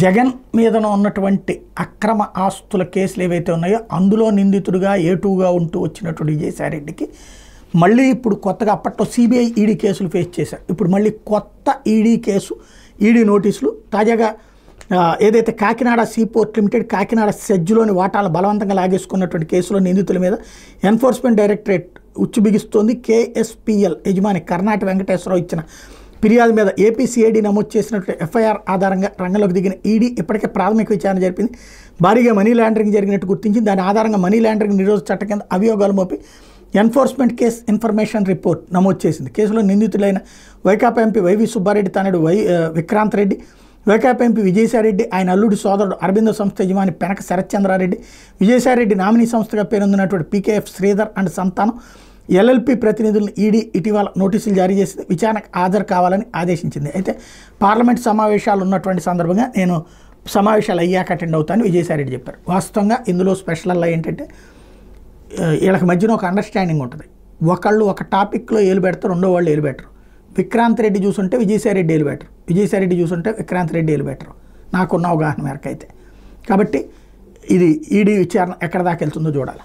జగన్ మీదన ఉన్నటువంటి అక్రమ ఆస్తుల కేసులు ఏవైతే ఉన్నాయో అందులో నిందితుడిగా ఏటుగా ఉంటూ వచ్చినటువంటి విజయసాయిరెడ్డికి మళ్ళీ ఇప్పుడు కొత్తగా అప్పట్లో సిబిఐ ఈడీ కేసులు ఫేస్ చేశారు. ఇప్పుడు మళ్ళీ కొత్త ఈడీ కేసు, ఈడీ నోటీసులు. తాజాగా ఏదైతే కాకినాడ సీపోర్ట్ లిమిటెడ్ కాకినాడ సెజ్లోని వాటాలు బలవంతంగా లాగేసుకున్నటువంటి కేసులో నిందితుల మీద ఎన్ఫోర్స్మెంట్ డైరెక్టరేట్ ఉచ్చు బిగిస్తోంది. కేఎస్పిఎల్ యజమాని కర్ణాటి వెంకటేశ్వరరావు ఇచ్చిన ఫిర్యాదు మీద ఏపీసీఐడి నమోదు చేసినట్టు ఎఫ్ఐఆర్ ఆధారంగా రంగంలోకి దిగిన ఈడీ ఇప్పటికే ప్రాథమిక విచారణ జరిపింది. భారీగా మనీ లాండరింగ్ జరిగినట్టు గుర్తించింది. దాని ఆధారంగా మనీ లాండరింగ్ నిరోధక చట్టం కింద అభియోగాలు మోపి ఎన్ఫోర్స్మెంట్ కేస్ ఇన్ఫర్మేషన్ రిపోర్ట్ నమోదు చేసింది. కేసులో నిందితులైన వైకాపా ఎంపీ వైవి సుబ్బారెడ్డి తనయుడు విక్రాంత్ రెడ్డి, వైకాపా ఎంపీ విజయసాయిరెడ్డి, ఆయన అల్లుడి సోదరుడు అరబిందో సంస్థ యజమాని పెనక శరత్చంద్రారెడ్డి, విజయసాయిరెడ్డి నామినీ సంస్థగా పేరొందినటువంటి పీకేఎఫ్ శ్రీధర్ అండ్ సంతానం ఎల్ఎల్పీ ప్రతినిధులను ఈడీ ఇటీవల నోటీసులు జారీ చేసింది. విచారణకు హాజరు కావాలని ఆదేశించింది. అయితే పార్లమెంట్ సమావేశాలు ఉన్నటువంటి సందర్భంగా నేను సమావేశాలు అయ్యాక అటెండ్ అవుతానని విజయసాయిరెడ్డి చెప్పారు. వాస్తవంగా ఇందులో స్పెషల్ ఏంటంటే వీళ్ళకి మధ్యన ఒక అండర్స్టాండింగ్ ఉంటుంది. ఒకళ్ళు ఒక టాపిక్లో ఏలు పెడతారు, రెండో వాళ్ళు ఏలు పెట్టరు. విక్రాంత్ రెడ్డి చూసుంటే విజయసాయిరెడ్డి ఏలు పెట్టరు, విజయసాయిరెడ్డి చూసుంటే విక్రాంత్ రెడ్డి ఏలు పెట్టరు, నాకున్న అవగాహన మేరకు అయితే. కాబట్టి ఇది ఈడీ విచారణ ఎక్కడ దాకా వెళ్తుందో చూడాలి.